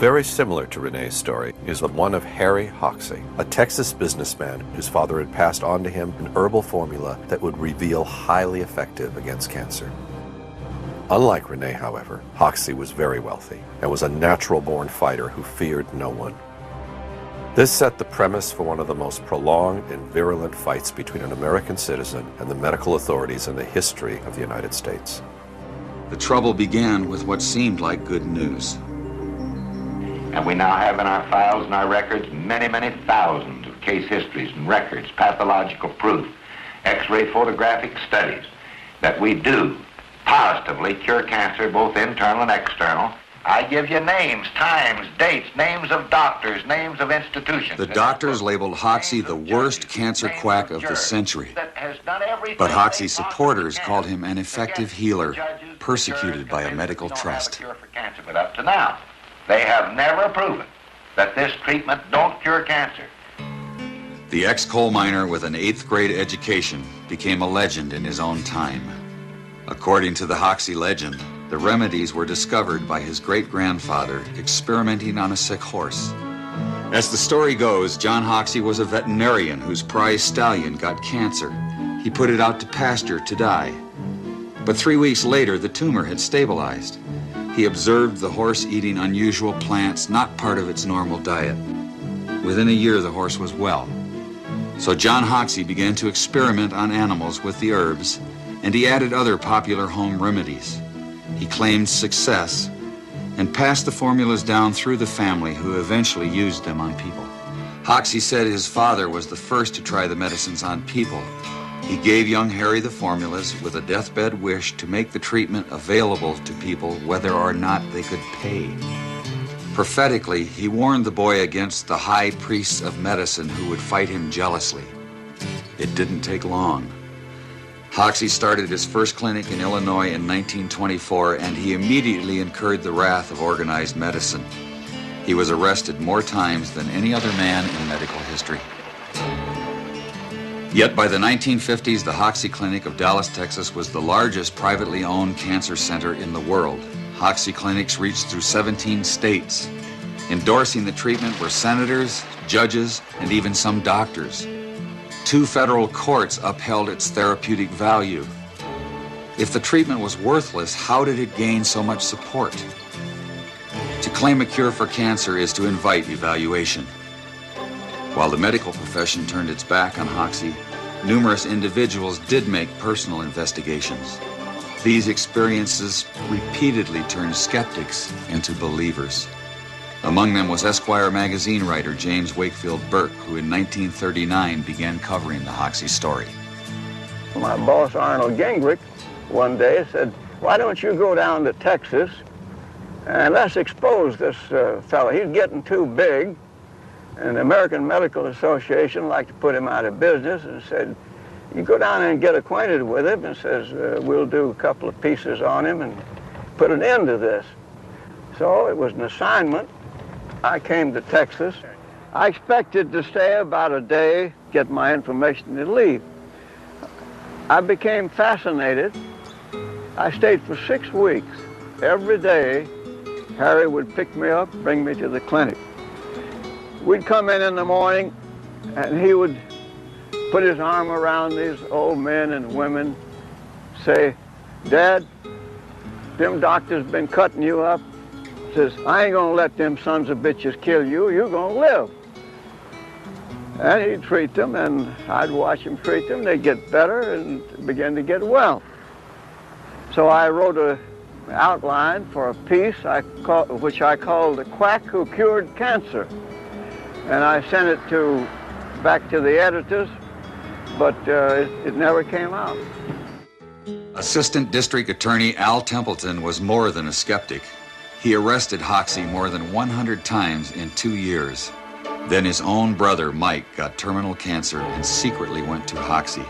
Very similar to Renee's story is the one of Harry Hoxsey, a Texas businessman whose father had passed on to him an herbal formula that would reveal highly effective against cancer. Unlike Renee, however, Hoxsey was very wealthy and was a natural-born fighter who feared no one. This set the premise for one of the most prolonged and virulent fights between an American citizen and the medical authorities in the history of the United States. The trouble began with what seemed like good news. And we now have in our files and our records many, many thousands of case histories and records, pathological proof, X-ray photographic studies that we do positively cure cancer, both internal and external. I give you names, times, dates, names of doctors, names of institutions. The doctors labeled Hoxsey the worst cancer quack of the century. But Hoxsey's supporters called him an effective healer, persecuted by a medical trust. But up to now, they have never proven that this treatment don't cure cancer. The ex-coal miner with an 8th grade education became a legend in his own time. According to the Hoxsey legend, the remedies were discovered by his great-grandfather experimenting on a sick horse. As the story goes, John Hoxsey was a veterinarian whose prize stallion got cancer. He put it out to pasture to die. But 3 weeks later, the tumor had stabilized. He observed the horse eating unusual plants, not part of its normal diet. Within a year, the horse was well. So John Hoxsey began to experiment on animals with the herbs, and he added other popular home remedies. He claimed success and passed the formulas down through the family, who eventually used them on people. Hoxsey said his father was the first to try the medicines on people. He gave young Harry the formulas with a deathbed wish to make the treatment available to people whether or not they could pay. Prophetically, he warned the boy against the high priests of medicine who would fight him jealously. It didn't take long. Hoxsey started his first clinic in Illinois in 1924, and he immediately incurred the wrath of organized medicine. He was arrested more times than any other man in medical history. Yet by the 1950s, the Hoxsey Clinic of Dallas, Texas was the largest privately owned cancer center in the world. Hoxsey clinics reached through 17 states. Endorsing the treatment were senators, judges, and even some doctors. 2 federal courts upheld its therapeutic value. If the treatment was worthless, how did it gain so much support? To claim a cure for cancer is to invite evaluation. While the medical profession turned its back on Hoxsey, numerous individuals did make personal investigations. These experiences repeatedly turned skeptics into believers. Among them was Esquire magazine writer James Wakefield Burke, who in 1939 began covering the Hoxsey story. My boss, Arnold Gingrich, one day said, "Why don't you go down to Texas and let's expose this fellow. He's getting too big." And the American Medical Association liked to put him out of business, and said, "You go down and get acquainted with him," and says, "We'll do a couple of pieces on him and put an end to this." So it was an assignment. I came to Texas. I expected to stay about a day, get my information, and leave. I became fascinated. I stayed for 6 weeks. Every day, Harry would pick me up, bring me to the clinic. We'd come in the morning, and he would put his arm around these old men and women, say, "Dad, them doctors been cutting you up." Says, "I ain't gonna let them sons of bitches kill you. You're gonna live." And he'd treat them, and I'd watch him treat them. They'd get better and begin to get well. So I wrote an outline for a piece which I called "The Quack Who Cured Cancer." And I sent it back to the editors, but it never came out. Assistant District Attorney Al Templeton was more than a skeptic. He arrested Hoxsey more than 100 times in 2 years. Then his own brother, Mike, got terminal cancer and secretly went to Hoxsey.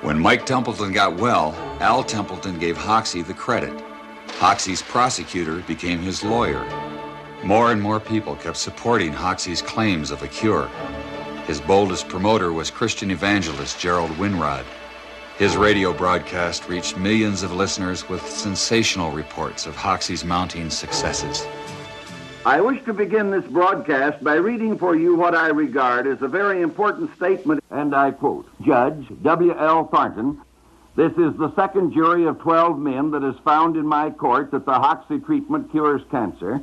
When Mike Templeton got well, Al Templeton gave Hoxsey the credit. Hoxsey's prosecutor became his lawyer. More and more people kept supporting Hoxsey's claims of a cure. His boldest promoter was Christian evangelist Gerald Winrod. His radio broadcast reached millions of listeners with sensational reports of Hoxsey's mounting successes. I wish to begin this broadcast by reading for you what I regard as a very important statement, and I quote, Judge W.L. Thornton, this is the second jury of 12 men that has found in my court that the Hoxsey treatment cures cancer.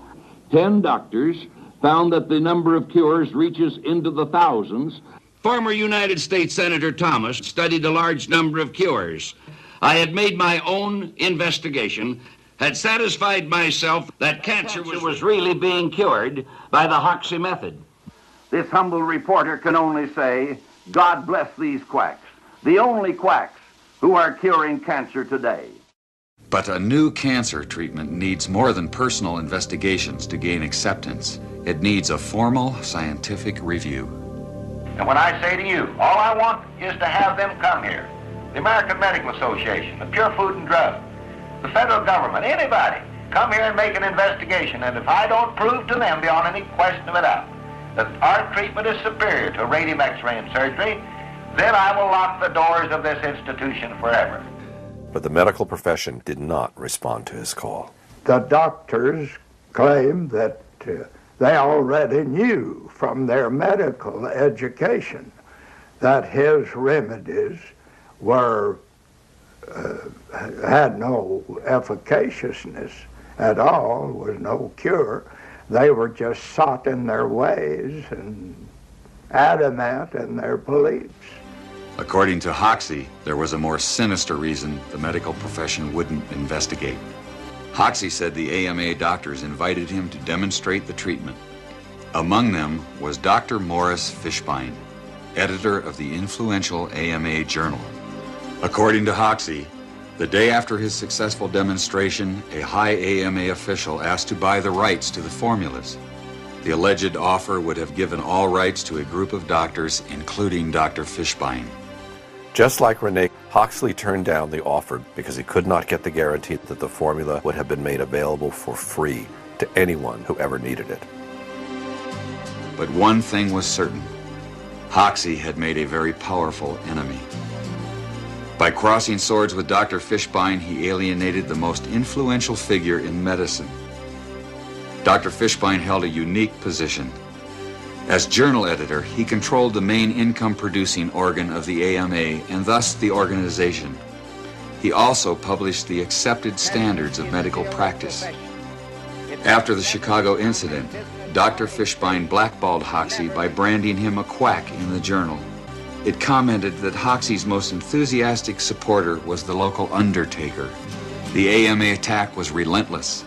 10 doctors found that the number of cures reaches into the thousands. Former United States Senator Thomas studied a large number of cures. I had made my own investigation, had satisfied myself that cancer was really being cured by the Hoxsey method. This humble reporter can only say, God bless these quacks, the only quacks who are curing cancer today. But a new cancer treatment needs more than personal investigations to gain acceptance. It needs a formal scientific review. And when I say to you, all I want is to have them come here. The American Medical Association, the Pure Food and Drug, the federal government, anybody, come here and make an investigation. And if I don't prove to them beyond any question of a doubt that our treatment is superior to radium X-ray and surgery, then I will lock the doors of this institution forever. But the medical profession did not respond to his call. The doctors claimed that they already knew from their medical education that his remedies had no efficaciousness at all, was no cure. They were just sought in their ways and adamant in their beliefs. According to Hoxsey, there was a more sinister reason the medical profession wouldn't investigate. Hoxsey said the AMA doctors invited him to demonstrate the treatment. Among them was Dr. Morris Fishbein, editor of the influential AMA journal. According to Hoxsey, the day after his successful demonstration, a high AMA official asked to buy the rights to the formulas. The alleged offer would have given all rights to a group of doctors, including Dr. Fishbein. Just like Rene, Hoxsey turned down the offer because he could not get the guarantee that the formula would have been made available for free to anyone who ever needed it. But one thing was certain. Hoxsey had made a very powerful enemy. By crossing swords with Dr. Fishbein, he alienated the most influential figure in medicine. Dr. Fishbein held a unique position. As journal editor, he controlled the main income-producing organ of the AMA and thus the organization. He also published the accepted standards of medical practice. After the Chicago incident, Dr. Fishbein blackballed Hoxsey by branding him a quack in the journal. It commented that Hoxsey's most enthusiastic supporter was the local undertaker. The AMA attack was relentless.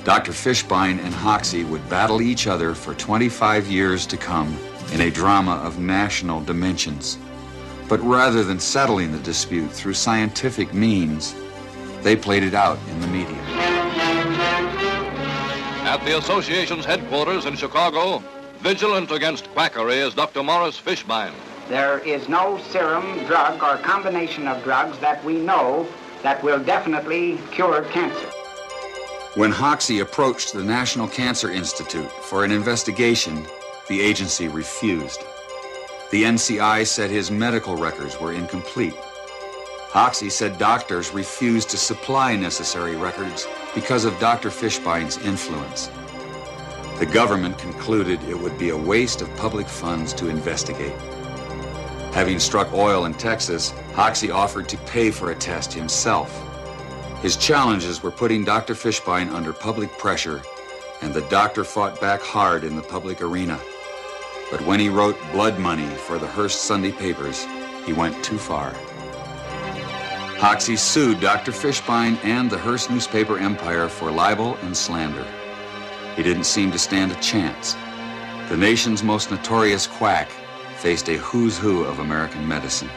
Dr. Fishbein and Hoxsey would battle each other for 25 years to come in a drama of national dimensions. But rather than settling the dispute through scientific means, they played it out in the media. At the association's headquarters in Chicago, vigilant against quackery is Dr. Morris Fishbein. There is no serum, drug, or combination of drugs that we know that will definitely cure cancer. When Hoxsey approached the National Cancer Institute for an investigation, the agency refused. The NCI said his medical records were incomplete. Hoxsey said doctors refused to supply necessary records because of Dr. Fishbein's influence. The government concluded it would be a waste of public funds to investigate. Having struck oil in Texas, Hoxsey offered to pay for a test himself. His challenges were putting Dr. Fishbein under public pressure, and the doctor fought back hard in the public arena. But when he wrote blood money for the Hearst Sunday papers, he went too far. Hoxsey sued Dr. Fishbein and the Hearst newspaper empire for libel and slander. He didn't seem to stand a chance. The nation's most notorious quack faced a who's who of American medicine.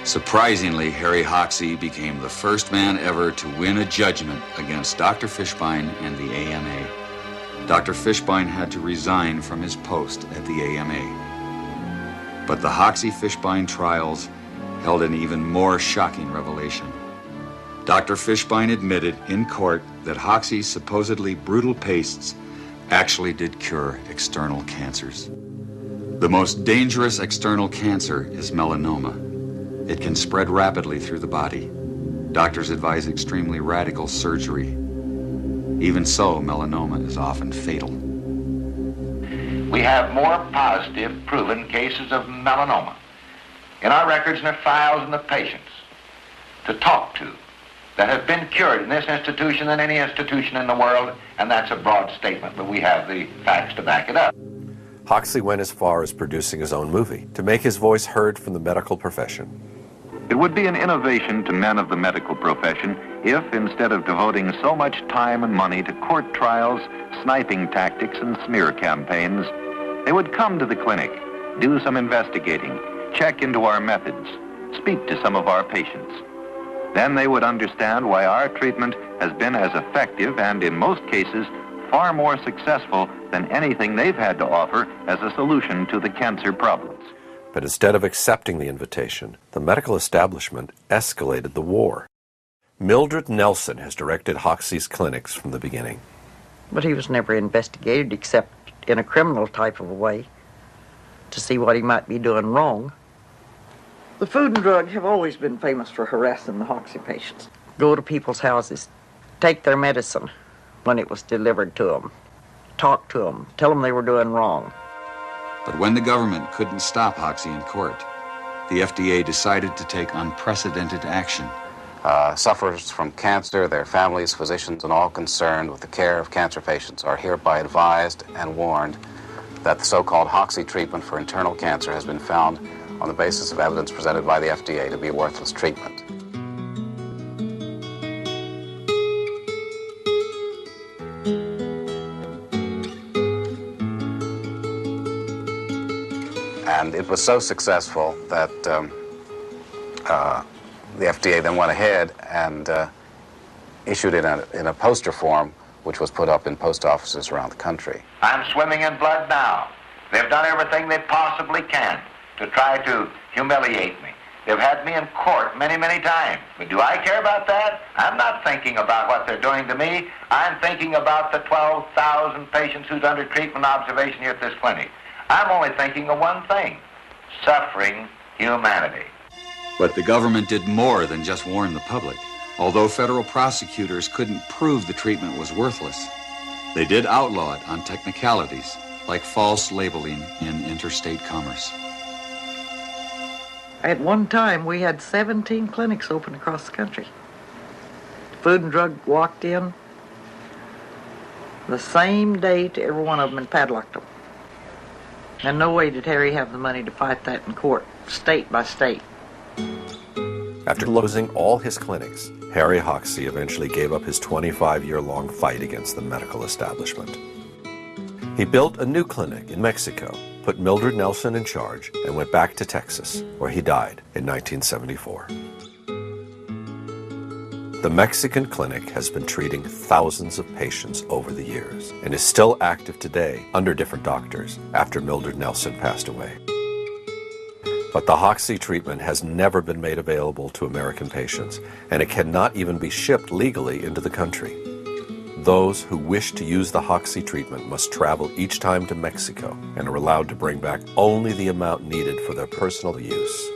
Surprisingly, Harry Hoxsey became the first man ever to win a judgment against Dr. Fishbein and the AMA. Dr. Fishbein had to resign from his post at the AMA. But the Hoxsey-Fishbein trials held an even more shocking revelation. Dr. Fishbein admitted in court that Hoxsey's supposedly brutal pastes actually did cure external cancers. The most dangerous external cancer is melanoma. It can spread rapidly through the body. Doctors advise extremely radical surgery. Even so, melanoma is often fatal. We have more positive proven cases of melanoma in our records and our files and the patients to talk to that have been cured in this institution than any institution in the world, and that's a broad statement, but we have the facts to back it up. Hoxsey went as far as producing his own movie to make his voice heard from the medical profession. It would be an innovation to men of the medical profession if, instead of devoting so much time and money to court trials, sniping tactics, and smear campaigns, they would come to the clinic, do some investigating, check into our methods, speak to some of our patients. Then they would understand why our treatment has been as effective and, in most cases, far more successful than anything they've had to offer as a solution to the cancer problems. But instead of accepting the invitation, the medical establishment escalated the war. Mildred Nelson has directed Hoxsey's clinics from the beginning. But he was never investigated except in a criminal type of a way to see what he might be doing wrong. The Food and Drug have always been famous for harassing the Hoxsey patients. Go to people's houses, take their medicine when it was delivered to them, talk to them, tell them they were doing wrong. But when the government couldn't stop Hoxsey in court, the FDA decided to take unprecedented action. Sufferers from cancer, their families, physicians, and all concerned with the care of cancer patients are hereby advised and warned that the so-called Hoxsey treatment for internal cancer has been found on the basis of evidence presented by the FDA to be a worthless treatment. And it was so successful that the FDA then went ahead and issued it in a poster form, which was put up in post offices around the country. I'm swimming in blood now. They've done everything they possibly can to try to humiliate me. They've had me in court many, many times. But do I care about that? I'm not thinking about what they're doing to me. I'm thinking about the 12,000 patients who's under treatment observation here at this clinic. I'm only thinking of one thing: suffering humanity. But the government did more than just warn the public. Although federal prosecutors couldn't prove the treatment was worthless, they did outlaw it on technicalities like false labeling in interstate commerce. At one time, we had 17 clinics open across the country. Food and Drug walked in the same day to every one of them and padlocked them. And no way did Harry have the money to fight that in court, state by state. After closing all his clinics, Harry Hoxsey eventually gave up his 25-year-long fight against the medical establishment. He built a new clinic in Mexico, put Mildred Nelson in charge, and went back to Texas, where he died in 1974. The Mexican clinic has been treating thousands of patients over the years and is still active today under different doctors after Mildred Nelson passed away. But the Hoxsey treatment has never been made available to American patients, and it cannot even be shipped legally into the country. Those who wish to use the Hoxsey treatment must travel each time to Mexico and are allowed to bring back only the amount needed for their personal use.